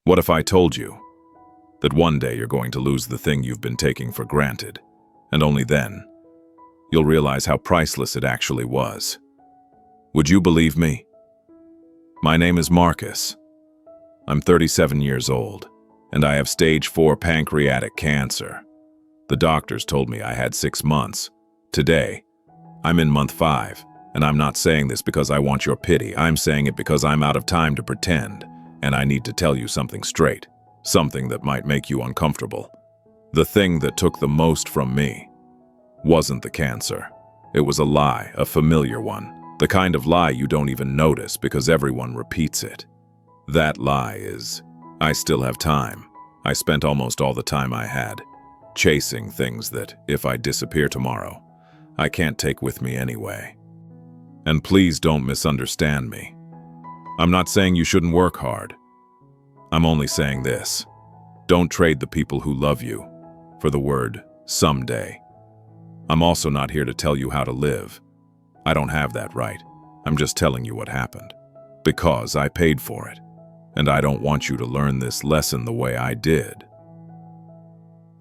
What if I told you that one day you're going to lose the thing you've been taking for granted, and only then you'll realize how priceless it actually was? Would you believe me? My name is Marcus. I'm 37 years old, and I have stage 4 pancreatic cancer. The doctors told me I had 6 months. Today, I'm in month 5, and I'm not saying this because I want your pity. I'm saying it because I'm out of time to pretend, and I need to tell you something straight, something that might make you uncomfortable. The thing that took the most from me wasn't the cancer. It was a lie, a familiar one, the kind of lie you don't even notice because everyone repeats it. That lie is, I still have time. I spent almost all the time I had chasing things that, if I disappear tomorrow, I can't take with me anyway. And please don't misunderstand me. I'm not saying you shouldn't work hard. I'm only saying this: don't trade the people who love you for the word someday. I'm also not here to tell you how to live. I don't have that right. I'm just telling you what happened, because I paid for it, and I don't want you to learn this lesson the way I did.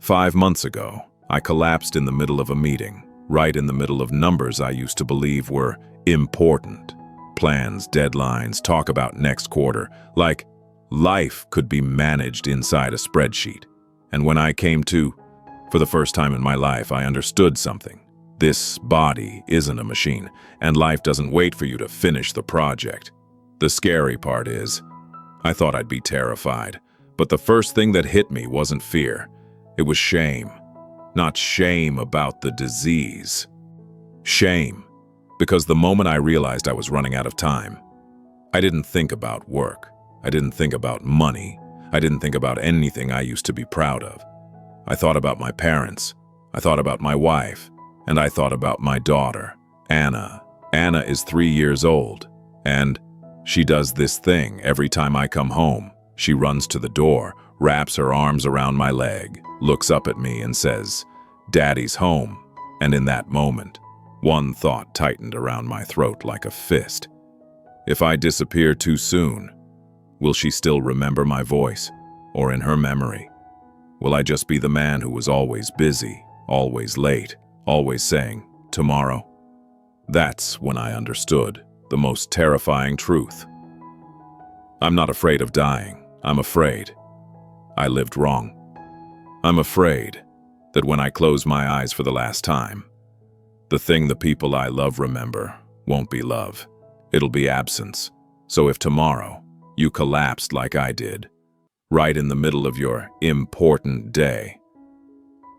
5 months ago, I collapsed in the middle of a meeting, right in the middle of numbers I used to believe were important. Plans, deadlines, talk about next quarter, like life could be managed inside a spreadsheet. And when I came to, for the first time in my life, I understood something. This body isn't a machine, and life doesn't wait for you to finish the project. The scary part is, I thought I'd be terrified, but the first thing that hit me wasn't fear. It was shame. Not shame about the disease. Shame, because the moment I realized I was running out of time, I didn't think about work. I didn't think about money. I didn't think about anything I used to be proud of. I thought about my parents. I thought about my wife. And I thought about my daughter, Anna. Anna is 3 years old, and she does this thing every time I come home. She runs to the door, wraps her arms around my leg, looks up at me and says, "Daddy's home." And in that moment, one thought tightened around my throat like a fist. If I disappear too soon, will she still remember my voice? Or in her memory, will I just be the man who was always busy, always late, always saying, "Tomorrow"? That's when I understood the most terrifying truth. I'm not afraid of dying. I'm afraid I lived wrong. I'm afraid that when I close my eyes for the last time, the thing the people I love remember won't be love. It'll be absence. So if tomorrow you collapsed like I did, right in the middle of your important day,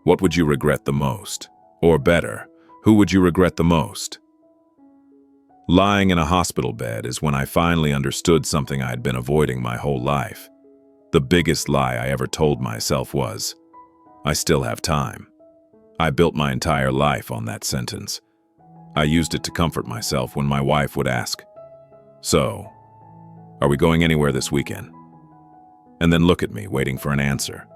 what would you regret the most? Or better, who would you regret the most? Lying in a hospital bed is when I finally understood something I had been avoiding my whole life. The biggest lie I ever told myself was, I still have time. I built my entire life on that sentence. I used it to comfort myself when my wife would ask, "So, are we going anywhere this weekend?" And then look at me, waiting for an answer.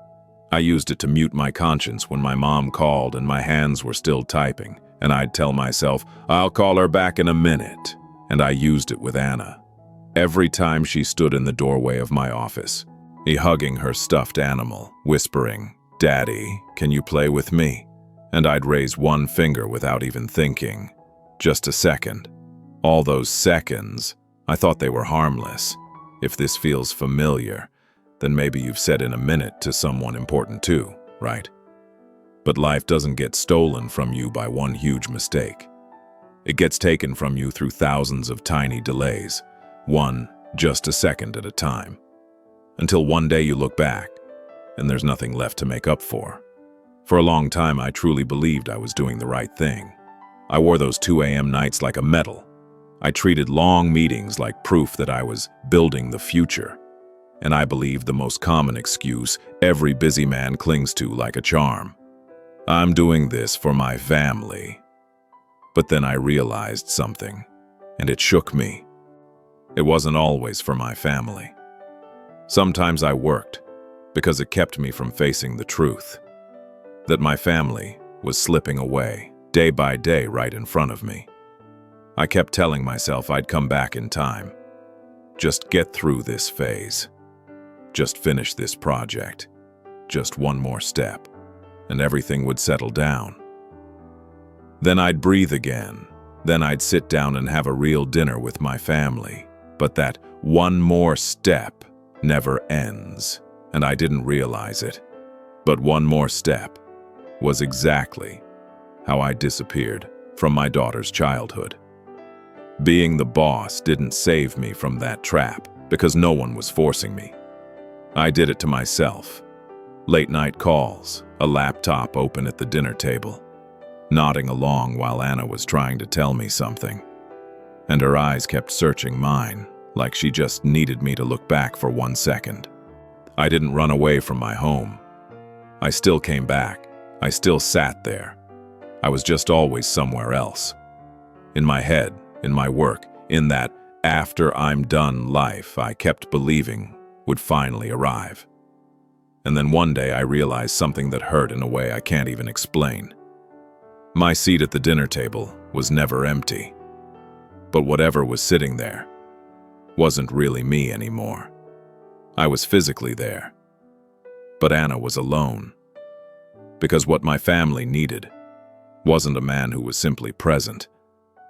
I used it to mute my conscience when my mom called and my hands were still typing, and I'd tell myself, "I'll call her back in a minute." And I used it with Anna. Every time she stood in the doorway of my office, hugging her stuffed animal, whispering, "Daddy, can you play with me?" And I'd raise one finger without even thinking. Just a second. All those seconds, I thought they were harmless. If this feels familiar, then maybe you've said "in a minute" to someone important too, right? But life doesn't get stolen from you by one huge mistake. It gets taken from you through thousands of tiny delays, one just a second at a time. Until one day you look back, and there's nothing left to make up for. For a long time, I truly believed I was doing the right thing. I wore those 2 a.m. nights like a medal. I treated long meetings like proof that I was building the future. And I believed the most common excuse every busy man clings to like a charm. I'm doing this for my family. But then I realized something, and it shook me. It wasn't always for my family. Sometimes I worked because it kept me from facing the truth, that my family was slipping away day by day right in front of me. I kept telling myself I'd come back in time. Just get through this phase. Just finish this project. Just one more step, and everything would settle down. Then I'd breathe again. Then I'd sit down and have a real dinner with my family. But that one more step never ends, and I didn't realize it. But one more step was exactly how I disappeared from my daughter's childhood. Being the boss didn't save me from that trap because no one was forcing me. I did it to myself. Late-night calls, a laptop open at the dinner table, nodding along while Anna was trying to tell me something. And her eyes kept searching mine, like she just needed me to look back for 1 second. I didn't run away from my home. I still came back. I still sat there. I was just always somewhere else. In my head, in my work, in that after I'm done life I kept believing would finally arrive. And then one day I realized something that hurt in a way I can't even explain. My seat at the dinner table was never empty. But whatever was sitting there wasn't really me anymore. I was physically there. But Anna was alone. Because what my family needed wasn't a man who was simply present.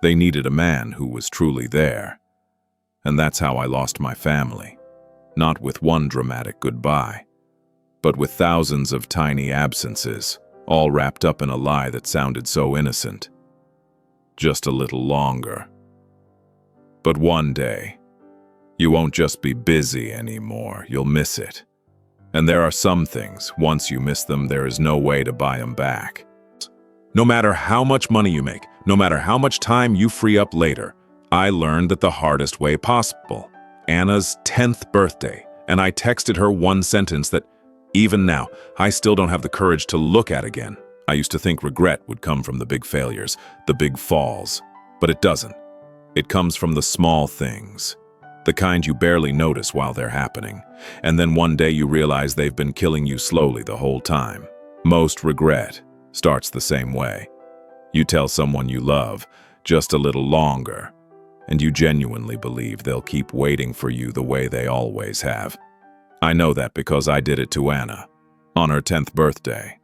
They needed a man who was truly there. And that's how I lost my family. Not with one dramatic goodbye, but with thousands of tiny absences, all wrapped up in a lie that sounded so innocent. Just a little longer. But one day, you won't just be busy anymore, you'll miss it. And there are some things, once you miss them, there is no way to buy them back. No matter how much money you make, no matter how much time you free up later, I learned that the hardest way possible. Anna's 10th birthday, and I texted her one sentence that, even now, I still don't have the courage to look at again. I used to think regret would come from the big failures, the big falls, but it doesn't. It comes from the small things, the kind you barely notice while they're happening, and then one day you realize they've been killing you slowly the whole time. Most regret starts the same way. You tell someone you love, just a little longer, and you genuinely believe they'll keep waiting for you the way they always have. I know that because I did it to Anna, on her 10th birthday.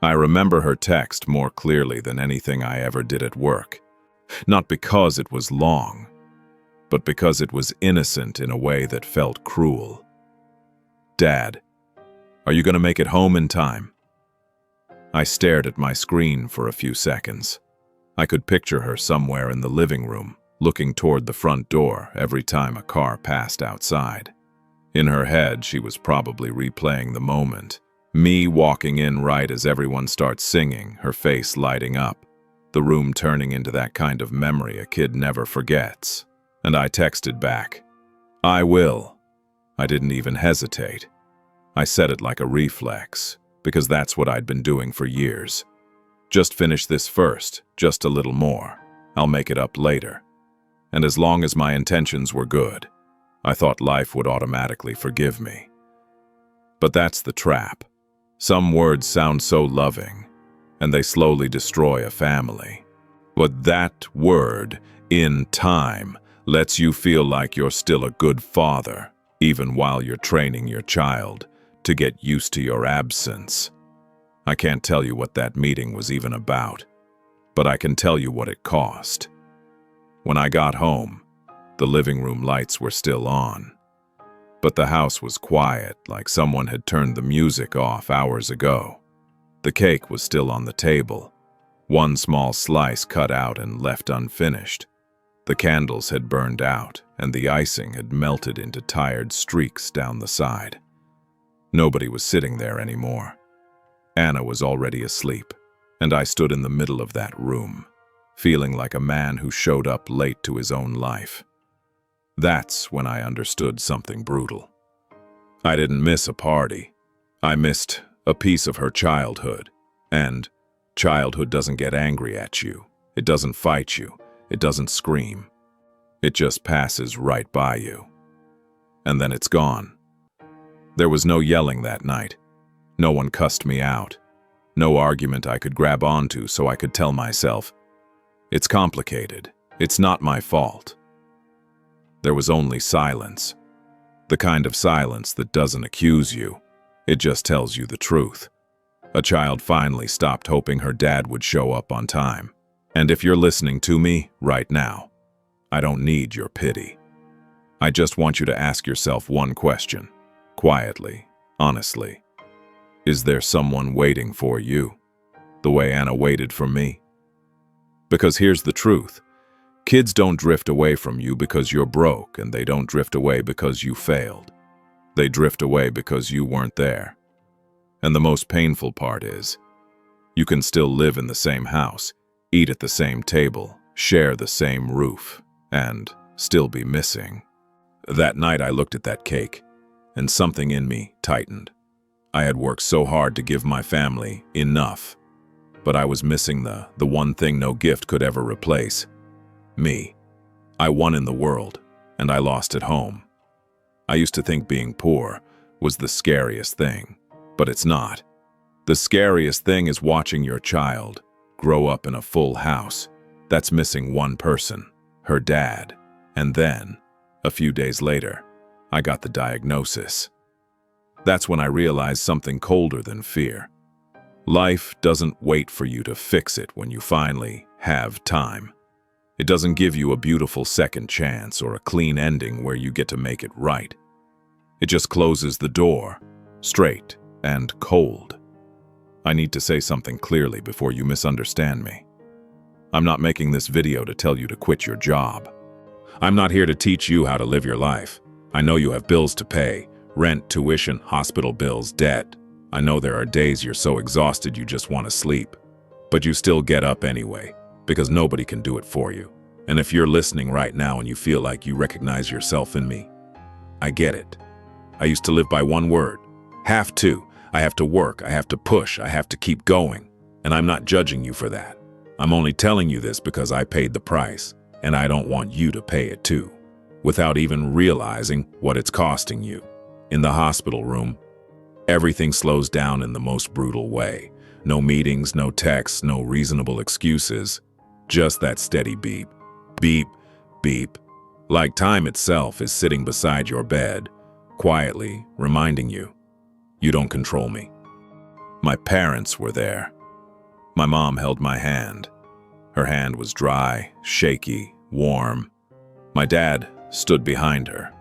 I remember her text more clearly than anything I ever did at work. Not because it was long, but because it was innocent in a way that felt cruel. Dad, are you going to make it home in time? I stared at my screen for a few seconds. I could picture her somewhere in the living room, looking toward the front door every time a car passed outside. In her head, she was probably replaying the moment. Me walking in right as everyone starts singing, her face lighting up. The room turning into that kind of memory a kid never forgets. And I texted back, I will. I didn't even hesitate. I said it like a reflex, because that's what I'd been doing for years. Just finish this first, just a little more. I'll make it up later. And as long as my intentions were good, I thought life would automatically forgive me. But that's the trap. Some words sound so loving, and they slowly destroy a family. But that word, in time, lets you feel like you're still a good father, even while you're training your child to get used to your absence. I can't tell you what that meeting was even about, but I can tell you what it cost. When I got home, the living room lights were still on, but the house was quiet, like someone had turned the music off hours ago. The cake was still on the table, one small slice cut out and left unfinished. The candles had burned out, and the icing had melted into tired streaks down the side. Nobody was sitting there anymore. Anna was already asleep, and I stood in the middle of that room, feeling like a man who showed up late to his own life. That's when I understood something brutal. I didn't miss a party. I missed a piece of her childhood. And childhood doesn't get angry at you. It doesn't fight you. It doesn't scream. It just passes right by you. And then it's gone. There was no yelling that night. No one cussed me out. No argument I could grab onto so I could tell myself, it's complicated. It's not my fault. There was only silence. The kind of silence that doesn't accuse you, it just tells you the truth. A child finally stopped hoping her dad would show up on time. And if you're listening to me right now, I don't need your pity. I just want you to ask yourself one question, quietly, honestly. Is there someone waiting for you, the way Anna waited for me? Because here's the truth. Kids don't drift away from you because you're broke, and they don't drift away because you failed. They drift away because you weren't there. And the most painful part is, you can still live in the same house, eat at the same table, share the same roof, and still be missing. That night I looked at that cake, and something in me tightened. I had worked so hard to give my family enough, but I was missing the one thing no gift could ever replace. Me. I won in the world, and I lost at home. I used to think being poor was the scariest thing, but it's not. The scariest thing is watching your child grow up in a full house that's missing one person, her dad. And then, a few days later, I got the diagnosis. That's when I realized something colder than fear. Life doesn't wait for you to fix it when you finally have time. It doesn't give you a beautiful second chance or a clean ending where you get to make it right. It just closes the door, straight and cold. I need to say something clearly before you misunderstand me. I'm not making this video to tell you to quit your job. I'm not here to teach you how to live your life. I know you have bills to pay, rent, tuition, hospital bills, debt. I know there are days you're so exhausted you just want to sleep. But you still get up anyway, because nobody can do it for you. And if you're listening right now and you feel like you recognize yourself in me, I get it. I used to live by one word, have to. I have to work, I have to push, I have to keep going. And I'm not judging you for that. I'm only telling you this because I paid the price, and I don't want you to pay it too, without even realizing what it's costing you. In the hospital room, everything slows down in the most brutal way. No meetings, no texts, no reasonable excuses. Just that steady beep, beep, beep. Like time itself is sitting beside your bed, quietly reminding you, you don't control me. My parents were there. My mom held my hand. Her hand was dry, shaky, warm. My dad stood behind her,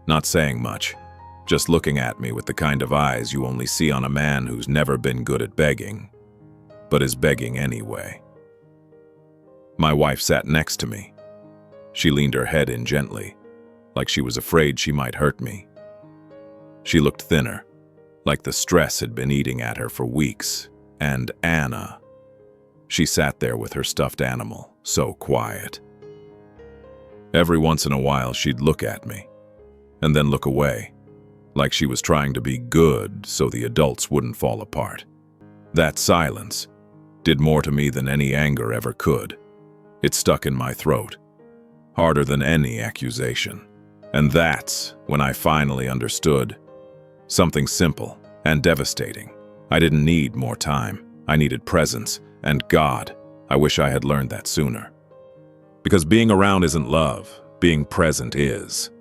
not saying much, just looking at me with the kind of eyes you only see on a man who's never been good at begging, but is begging anyway. My wife sat next to me. She leaned her head in gently, like she was afraid she might hurt me. She looked thinner, like the stress had been eating at her for weeks. And Anna, she sat there with her stuffed animal, so quiet. Every once in a while she'd look at me, and then look away, like she was trying to be good so the adults wouldn't fall apart. That silence did more to me than any anger ever could. It stuck in my throat, harder than any accusation. And that's when I finally understood something simple and devastating. I didn't need more time. I needed presence. And God, I wish I had learned that sooner. Because being around isn't love. Being present is.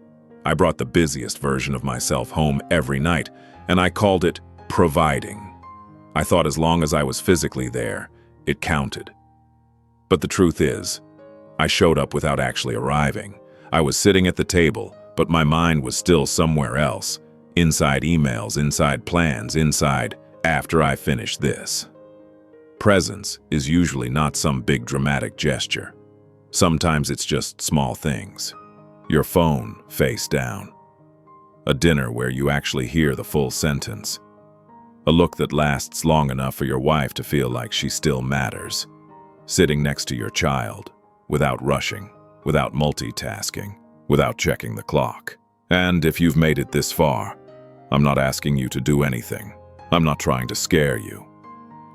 I brought the busiest version of myself home every night, and I called it providing. I thought as long as I was physically there, it counted. But the truth is, I showed up without actually arriving. I was sitting at the table, but my mind was still somewhere else. Inside emails, inside plans, inside, after I finish this. Presence is usually not some big dramatic gesture. Sometimes it's just small things. Your phone face down. A dinner where you actually hear the full sentence. A look that lasts long enough for your wife to feel like she still matters. Sitting next to your child, without rushing, without multitasking, without checking the clock. And if you've made it this far, I'm not asking you to do anything. I'm not trying to scare you.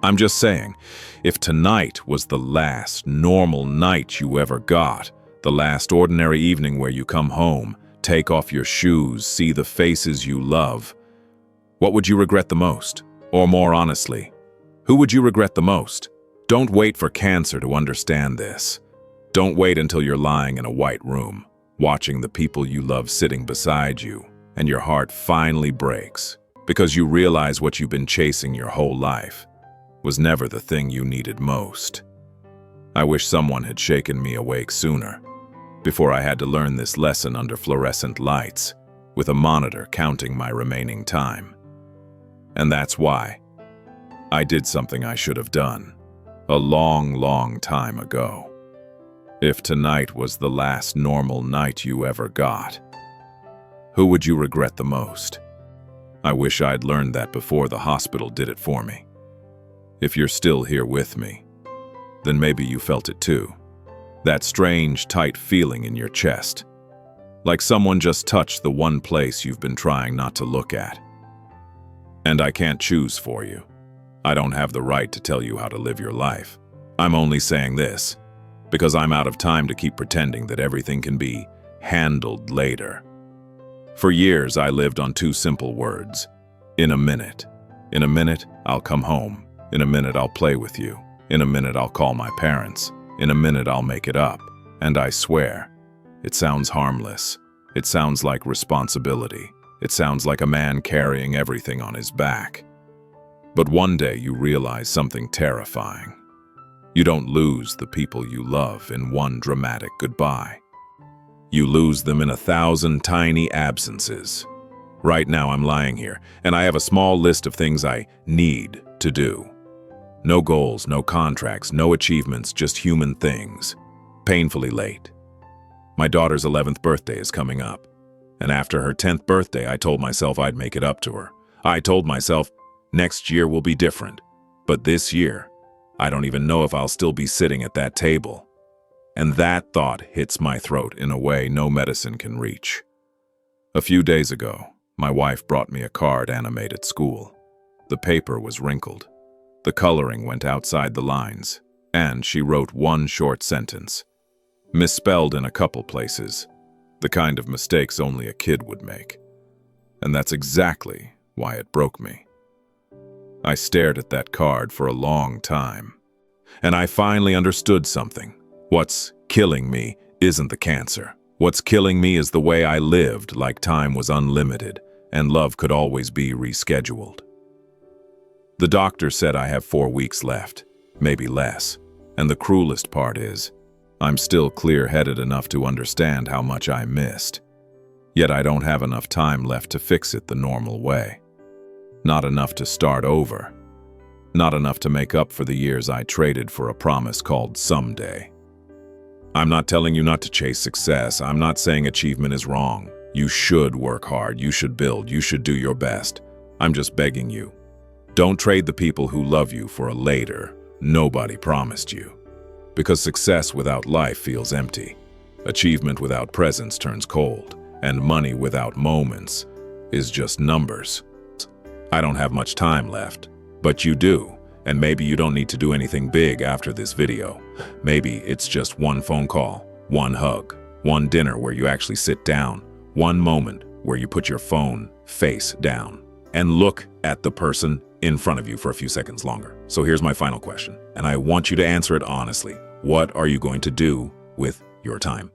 I'm just saying, if tonight was the last normal night you ever got, the last ordinary evening where you come home, take off your shoes, see the faces you love, what would you regret the most? Or more honestly, who would you regret the most? Don't wait for cancer to understand this. Don't wait until you're lying in a white room, watching the people you love sitting beside you, and your heart finally breaks because you realize what you've been chasing your whole life was never the thing you needed most. I wish someone had shaken me awake sooner, before I had to learn this lesson under fluorescent lights, with a monitor counting my remaining time. And that's why I did something I should have done a long, long time ago. If tonight was the last normal night you ever got, who would you regret the most? I wish I'd learned that before the hospital did it for me. If you're still here with me, then maybe you felt it too. That strange, tight feeling in your chest, like someone just touched the one place you've been trying not to look at. And I can't choose for you. I don't have the right to tell you how to live your life. I'm only saying this because I'm out of time to keep pretending that everything can be handled later. For years, I lived on two simple words: in a minute. In a minute, I'll come home. In a minute, I'll play with you. In a minute, I'll call my parents. In a minute, I'll make it up. And I swear, it sounds harmless. It sounds like responsibility. It sounds like a man carrying everything on his back. But one day you realize something terrifying. You don't lose the people you love in one dramatic goodbye. You lose them in 1,000 tiny absences. Right now I'm lying here, and I have a small list of things I need to do. No goals, no contracts, no achievements, just human things. Painfully late. My daughter's 11th birthday is coming up, and after her 10th birthday, I told myself I'd make it up to her. I told myself, next year will be different, but this year, I don't even know if I'll still be sitting at that table. And that thought hits my throat in a way no medicine can reach. A few days ago, my wife brought me a card Anna made at school. The paper was wrinkled. The coloring went outside the lines, and she wrote one short sentence, misspelled in a couple places, the kind of mistakes only a kid would make. And that's exactly why it broke me. I stared at that card for a long time, and I finally understood something. What's killing me isn't the cancer. What's killing me is the way I lived like time was unlimited and love could always be rescheduled. The doctor said I have 4 weeks left, maybe less, and the cruelest part is, I'm still clear-headed enough to understand how much I missed. Yet I don't have enough time left to fix it the normal way. Not enough to start over. Not enough to make up for the years I traded for a promise called someday. I'm not telling you not to chase success. I'm not saying achievement is wrong. You should work hard. You should build. You should do your best. I'm just begging you. Don't trade the people who love you for a later, nobody promised you. Because success without life feels empty. Achievement without presence turns cold. And money without moments is just numbers. I don't have much time left, but you do. And maybe you don't need to do anything big after this video. Maybe it's just one phone call, one hug, one dinner where you actually sit down, one moment where you put your phone face down and look at the person in front of you for a few seconds longer. So here's my final question, and I want you to answer it honestly. What are you going to do with your time?